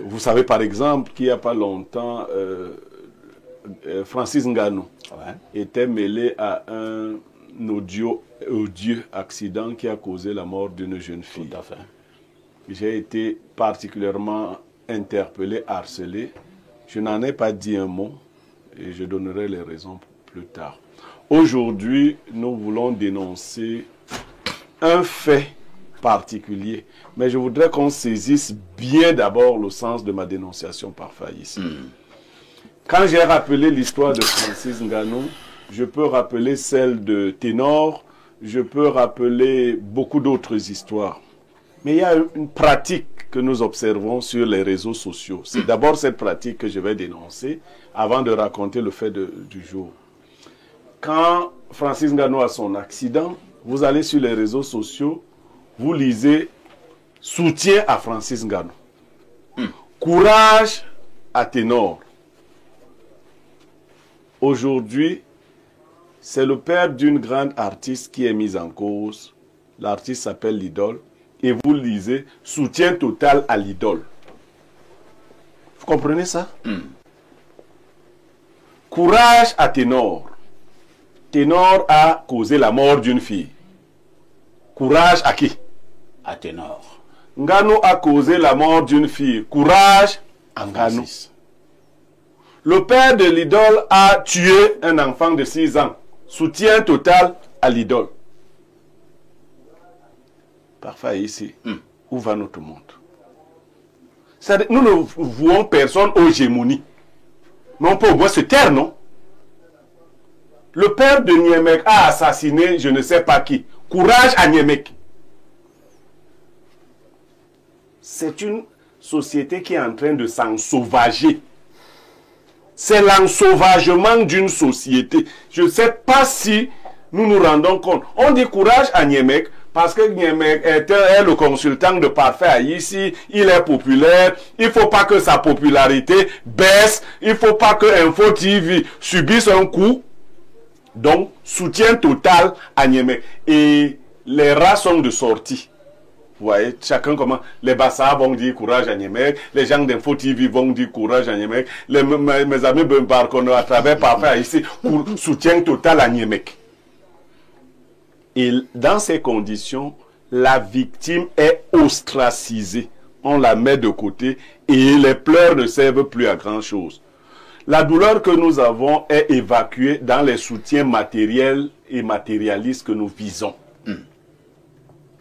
Vous savez par exemple qu'il n'y a pas longtemps, Francis Ngannou était mêlé à un odieux accident qui a causé la mort d'une jeune fille. Tout à fait. J'ai été particulièrement interpellé, harcelé. Je n'en ai pas dit un mot et je donnerai les raisons plus tard. Aujourd'hui, nous voulons dénoncer un fait particulier, mais je voudrais qu'on saisisse bien d'abord le sens de ma dénonciation par ici. Quand j'ai rappelé l'histoire de Francis Ngannou, je peux rappeler celle de Ténor, je peux rappeler beaucoup d'autres histoires. Mais il y a une pratique que nous observons sur les réseaux sociaux. C'est d'abord cette pratique que je vais dénoncer avant de raconter le fait du jour. Quand Francis Ngannou a son accident, vous allez sur les réseaux sociaux, vous lisez « Soutien à Francis Ngannou »,« Courage à Ténor ». Aujourd'hui, c'est le père d'une grande artiste qui est mise en cause. L'artiste s'appelle l'idole. Et vous lisez « Soutien total à l'idole ». Vous comprenez ça? Courage à Ténor. Ténor a causé la mort d'une fille. Courage à qui? À Ténor. Ngannou a causé la mort d'une fille. Courage à Ngannou. Le père de l'idole a tué un enfant de 6 ans. Soutien total à l'idole. Parfait ici. Où va notre monde? Nous ne voyons personne aux gémonies. Mais on peut au moins se taire, non? Le père de Niemek a assassiné je ne sais pas qui. Courage à Niemek. C'est une société qui est en train de s'ensauvager. C'est l'ensauvagement d'une société. Je ne sais pas si nous nous rendons compte. On dit courage à Niemek parce que Niemek est le consultant de Parfait ici. Il est populaire. Il ne faut pas que sa popularité baisse. Il ne faut pas que Info TV subisse un coup. Donc, soutien total à Niemek. Et les rats sont de sortie. Vous voyez, chacun comment. Les Bassa vont dire courage à Niemek. Les gens d'Info TV vont dire courage à Niemek. Mes amis Bembarkono à travers Parfait ici, soutien total à Niemek. Et dans ces conditions, la victime est ostracisée. On la met de côté et les pleurs ne servent plus à grand chose. La douleur que nous avons est évacuée dans les soutiens matériels et matérialistes que nous visons.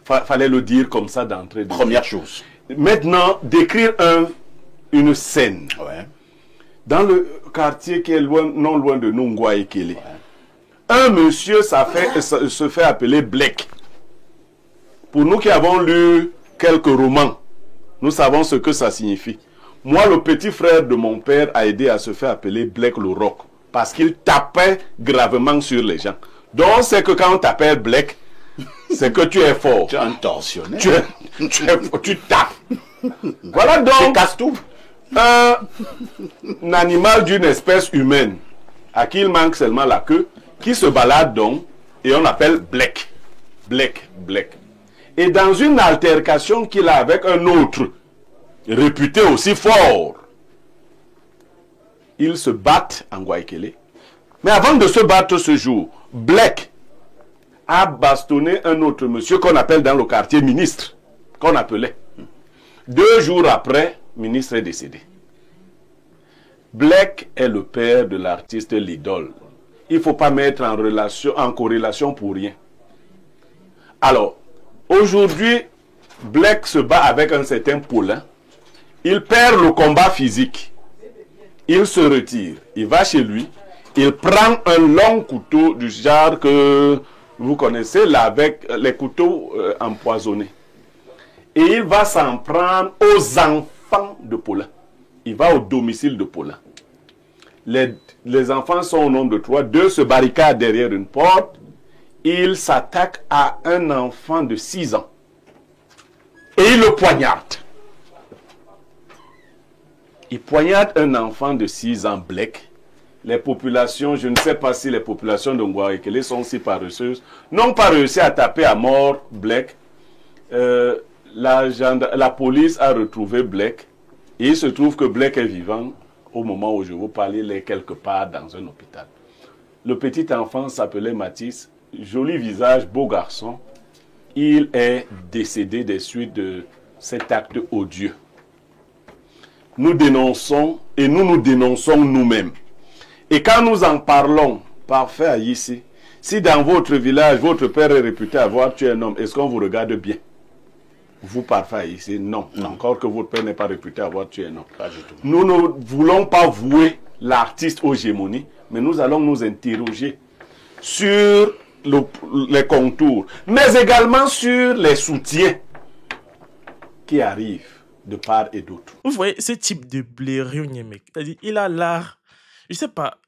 Fallait le dire comme ça d'entrée. Première chose. Maintenant, décrire une scène. Dans le quartier qui est non loin de Nungwa et Kele. Un monsieur se fait appeler Blek. Pour nous qui avons lu quelques romans, nous savons ce que ça signifie. Moi, le petit frère de mon père a aidé à se faire appeler Blek le Roc. Parce qu'il tapait gravement sur les gens. Donc, c'est que quand on t'appelle Blek, c'est que tu es fort. Tu es un tortionnaire. Tu tapes. Voilà donc un animal d'une espèce humaine à qui il manque seulement la queue, qui se balade donc et on appelle Blek. Blek. Et dans une altercation qu'il a avec un autre, réputé aussi fort, ils se battent en Guaykele. Mais avant de se battre ce jour, Blek a bastonné un autre monsieur qu'on appelle dans le quartier ministre, qu'on appelait. 2 jours après, ministre est décédé. Blek est le père de l'artiste l'idole. Il ne faut pas mettre en corrélation pour rien. Alors, aujourd'hui, Blek se bat avec un certain Paulin. Il perd le combat physique. Il se retire. Il va chez lui. Il prend un long couteau du genre que vous connaissez là, avec les couteaux empoisonnés. Et il va s'en prendre aux enfants de Paulin. Il va au domicile de Paulin. Les enfants sont au nombre de 3. 2 se barricadent derrière une porte. Il s'attaque à un enfant de 6 ans. Et il le poignarde. Il poignarde un enfant de 6 ans, Blek. Les populations, je ne sais pas si les populations de Ngouarekele sont si paresseuses, n'ont pas réussi à taper à mort Blek. La police a retrouvé Blek. Et il se trouve que Blake est vivant au moment où je vous parle, il est quelque part dans un hôpital. Le petit enfant s'appelait Mathis, joli visage, beau garçon. Il est décédé des suites de cet acte odieux. Nous dénonçons et nous nous dénonçons nous-mêmes. Et quand nous en parlons, parfait ici, si dans votre village, votre père est réputé avoir tué un homme, est-ce qu'on vous regarde bien? Vous, parfait ici, non. Encore que votre père n'est pas réputé avoir tué un homme. Pas du tout. Nous ne voulons pas vouer l'artiste aux gémonies, mais nous allons nous interroger sur les contours, mais également sur les soutiens qui arrivent de part et d'autre. Vous voyez, ce type de blaireau, mec, c'est-à-dire, il a l'art, je sais pas,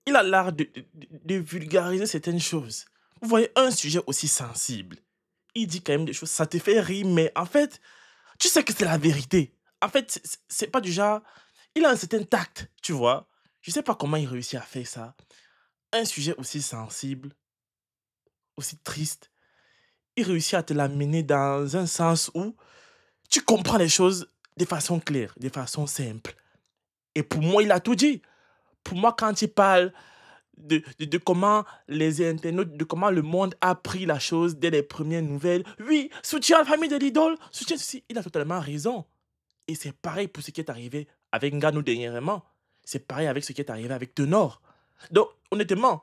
il a l'art de vulgariser certaines choses. Vous voyez, un sujet aussi sensible, il dit quand même des choses, ça te fait rire, mais en fait, tu sais que c'est la vérité. En fait, c'est pas du genre, il a un certain tact, tu vois. Je sais pas comment il réussit à faire ça. Un sujet aussi sensible, aussi triste, il réussit à te l'amener dans un sens où tu comprends les choses de façon claire, de façon simple. Et pour moi, il a tout dit. Pour moi, quand il parle de comment les internautes, de comment le monde a pris la chose dès les premières nouvelles, oui, soutien à la famille de l'idole, soutien ceci, il a totalement raison. Et c'est pareil pour ce qui est arrivé avec Ngannou dernièrement. C'est pareil avec ce qui est arrivé avec Tenor. Donc, honnêtement,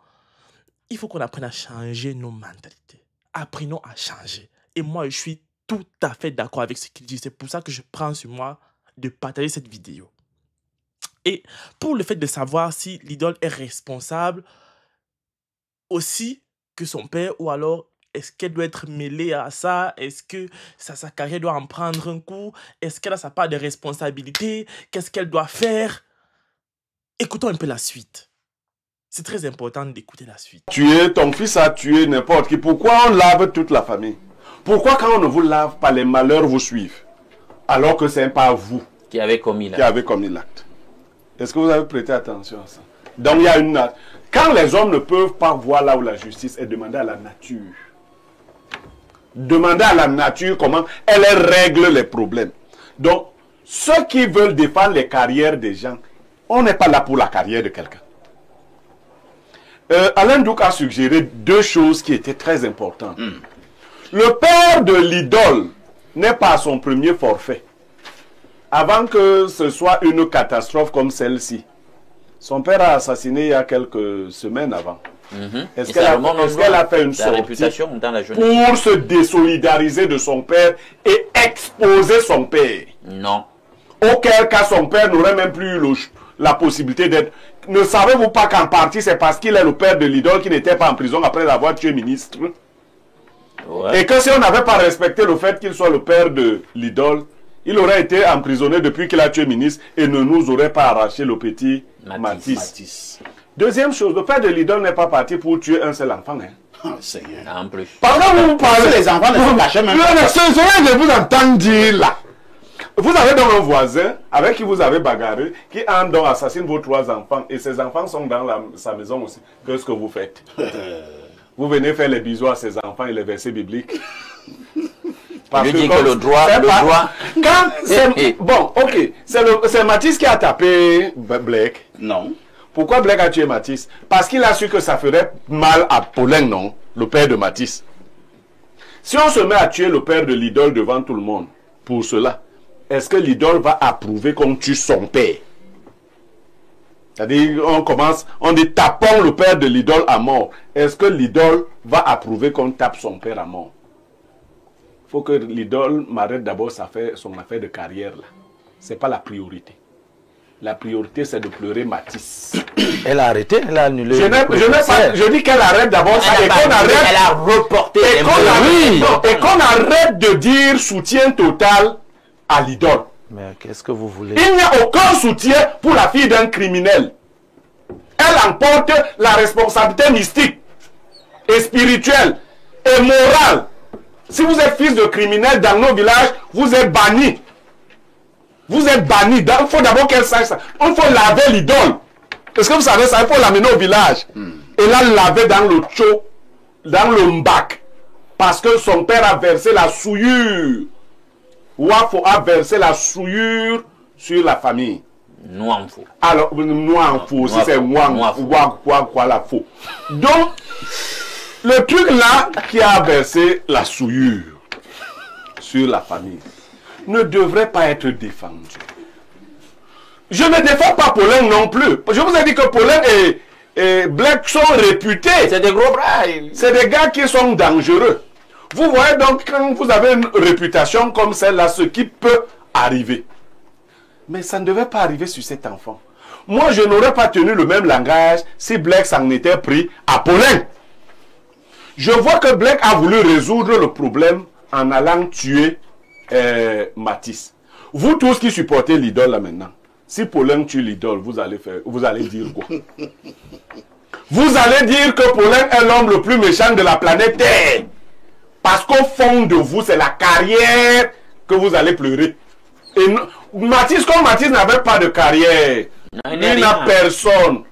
il faut qu'on apprenne à changer nos mentalités. Apprenons à changer. Et moi, je suis tout à fait d'accord avec ce qu'il dit. C'est pour ça que je prends sur moi de partager cette vidéo. Et pour le fait de savoir si l'idole est responsable aussi que son père, ou alors est-ce qu'elle doit être mêlée à ça? Est-ce que sa carrière doit en prendre un coup? Est-ce qu'elle a sa part de responsabilité? Qu'est-ce qu'elle doit faire? Écoutons un peu la suite. C'est très important d'écouter la suite. Ton fils a tué n'importe qui. Pourquoi on lave toute la famille? Pourquoi quand on ne vous lave pas, les malheurs vous suivent? Alors que ce n'est pas vous Qui avait commis l'acte. l'acte. Est-ce que vous avez prêté attention à ça? Donc il y a une... Quand les hommes ne peuvent pas voir là où la justice est, demandée à la nature. Demandez à la nature comment elle règle les problèmes. Donc, ceux qui veulent défendre les carrières des gens, on n'est pas là pour la carrière de quelqu'un. Alain Douk a suggéré deux choses qui étaient très importantes. Le père de l'idole n'est pas à son premier forfait. Avant que ce soit une catastrophe comme celle-ci, son père a assassiné il y a quelques semaines avant. Est-ce qu'elle a fait une sortie dans la jeunesse pour se désolidariser de son père et exposer son père? Non. Auquel cas son père n'aurait même plus eu la possibilité d'être... Ne savez-vous pas qu'en partie c'est parce qu'il est le père de l'idole qui n'était pas en prison après avoir tué ministre? Ouais. Et que si on n'avait pas respecté le fait qu'il soit le père de l'idole, il aurait été emprisonné depuis qu'il a tué ministre et ne nous aurait pas arraché le petit Mathis. Deuxième chose, le père de l'idole n'est pas parti pour tuer un seul enfant. Hein. Oh, Seigneur. En plus. Pendant que vous parlez, les enfants ne se cachaient même pas. C'est ce que je vous entends dire là. Vous avez donc un voisin avec qui vous avez bagarré, qui en donc assassine vos 3 enfants, et ses enfants sont dans sa maison aussi. Qu'est-ce que vous faites? Vous venez faire les bisous à ses enfants et les versets bibliques. Je dis que le droit... Bon, ok. C'est Mathis qui a tapé Blake. Non. Pourquoi Blake a tué Mathis? Parce qu'il a su que ça ferait mal à Paulin, non? Le père de Mathis. Si on se met à tuer le père de l'idole devant tout le monde, pour cela, est-ce que l'idole va approuver qu'on tue son père? C'est-à-dire, on dit tapons le père de l'idole à mort. Est-ce que l'idole va approuver qu'on tape son père à mort? Il faut que l'idole m'arrête d'abord son affaire de carrière là. Ce n'est pas la priorité. La priorité, c'est de pleurer Mathis. Elle a arrêté, elle a annulé. Je dis qu'elle arrête d'abord ça et qu'on arrête. Elle a reporté. Et qu'on arrête de dire soutien total à l'idole. Mais qu'est-ce que vous voulez? Il n'y a aucun soutien pour la fille d'un criminel. Elle emporte la responsabilité mystique et spirituelle et morale. Si vous êtes fils de criminel dans nos villages, vous êtes banni. Vous êtes banni. Il faut d'abord qu'elle sache ça. Il faut laver l'idole. Est-ce que vous savez ça? Il faut l'amener au village. Et la laver dans le tcho, dans le mbac. Parce que son père a versé la souillure. Wafo a versé la souillure sur la famille. Nouanfo. Alors, Nouanfo aussi, c'est quoi la faux. Donc, le truc là qui a versé la souillure sur la famille ne devrait pas être défendu. Je ne défends pas Paulin non plus. Je vous ai dit que Paulin et Black sont réputés. C'est des gros bras. C'est des gars qui sont dangereux. Vous voyez donc, quand vous avez une réputation comme celle-là, ce qui peut arriver. Mais ça ne devait pas arriver sur cet enfant. Moi, je n'aurais pas tenu le même langage si Black s'en était pris à Paulin. Je vois que Black a voulu résoudre le problème en allant tuer Matisse. Vous tous qui supportez l'idole là maintenant, si Paulin tue l'idole, vous allez dire quoi? Vous allez dire que Paulin est l'homme le plus méchant de la planète Terre. Parce qu'au fond de vous, c'est la carrière que vous allez pleurer. Et Matisse, comme Matisse n'avait pas de carrière, lui n'a personne.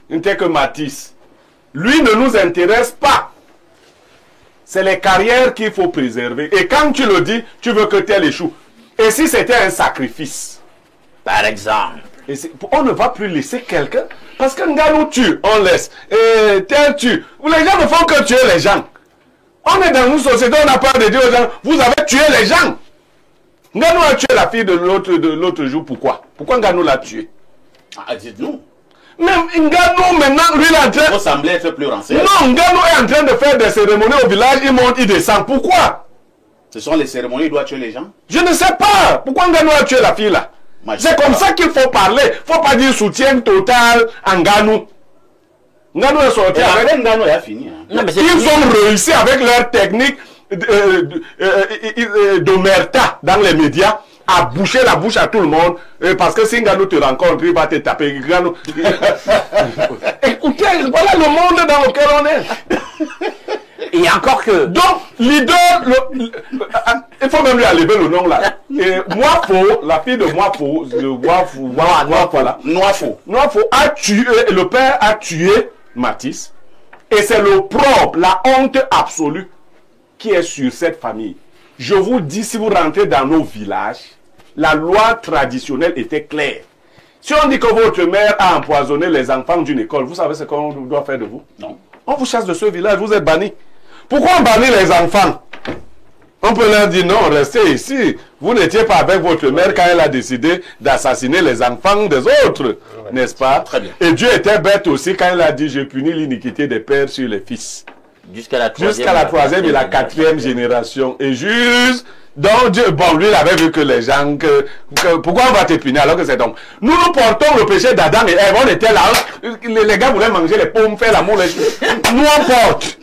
Il n'était que Matisse. Lui ne nous intéresse pas. C'est les carrières qu'il faut préserver. Et quand tu le dis, tu veux que tel échoue. Et si c'était un sacrifice? Par exemple. Et on ne va plus laisser quelqu'un. Parce qu'un gars nous tue, on laisse. Et tel tue. Les gens ne font que tuer les gens. On est dans une société, on n'a pas de dire aux gens, vous avez tué les gens. Nganou a tué la fille de l'autre jour, pourquoi? Pourquoi Nganou l'a tué? Ah, dites-nous. Même Nganou, maintenant, lui, il est en train... Vous semblez être plus renseigné. Non, Nganou est en train de faire des cérémonies au village, il monte, il descend. Pourquoi? Ce sont les cérémonies, il doit tuer les gens. Je ne sais pas. Pourquoi Nganou a tué la fille, là? C'est comme ça qu'il faut parler. Il ne faut pas dire soutien total à Nganou. Nganou est sorti avec... Nganou a fini. Hein. Non, mais ils ont réussi avec leur technique d'omerta dans les médias à boucher la bouche à tout le monde parce que si Nganou te rencontre, il va te taper. Nganou... Écoutez, voilà le monde dans lequel on est. Et encore que... Donc, l'idole, il faut même lui enlever le nom là. Et Moifo, la fille de Moifo, Noifo a tué, le père a tué Matisse. Et c'est l'opprobre, la honte absolue qui est sur cette famille. Je vous dis, si vous rentrez dans nos villages, la loi traditionnelle était claire. Si on dit que votre mère a empoisonné les enfants d'une école, vous savez ce qu'on doit faire de vous? Non. On vous chasse de ce village, vous êtes bannis. Pourquoi on bannit les enfants? On peut leur dire non, restez ici. Vous n'étiez pas avec votre mère quand elle a décidé d'assassiner les enfants des autres, n'est-ce pas? Très bien. Et Dieu était bête aussi quand il a dit je punis l'iniquité des pères sur les fils. Jusqu'à la troisième et la quatrième génération. Et juste, donc Dieu, bon, lui il avait vu que les gens, pourquoi on va te punir alors que c'est donc. Nous portons le péché d'Adam et Ève, on était là, les gars voulaient manger les pommes, faire l'amour, nous on porte.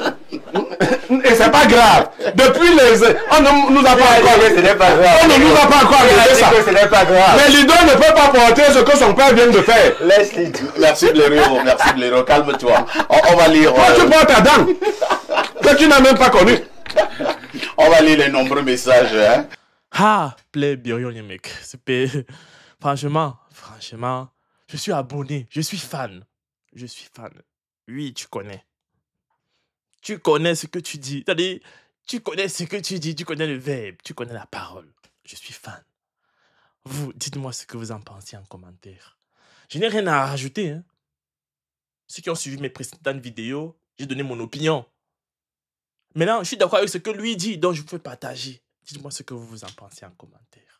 Et c'est pas grave. Depuis on ne nous a pas encore. Ce n'est pas grave. On ne nous a pas encore dit ça. Ce n'est pas grave. Mais l'idole ne peut pas porter ce que son père vient de faire. Laisse l'idole. Merci Blaireau, merci Blaireau. Calme-toi. On va lire. Toi tu portes Adam, que tu n'as même pas connu. On va lire les nombreux messages. Hein? Ah, plaît Birion mec. Franchement, je suis abonné, je suis fan. Je suis fan. Oui, tu connais. Tu connais ce que tu dis. C'est-à-dire, tu connais ce que tu dis, tu connais le verbe, tu connais la parole. Je suis fan. Vous, dites-moi ce que vous en pensez en commentaire. Je n'ai rien à rajouter. Hein. Ceux qui ont suivi mes précédentes vidéos, j'ai donné mon opinion. Maintenant, je suis d'accord avec ce que lui dit, donc je peux partager. Dites-moi ce que vous en pensez en commentaire.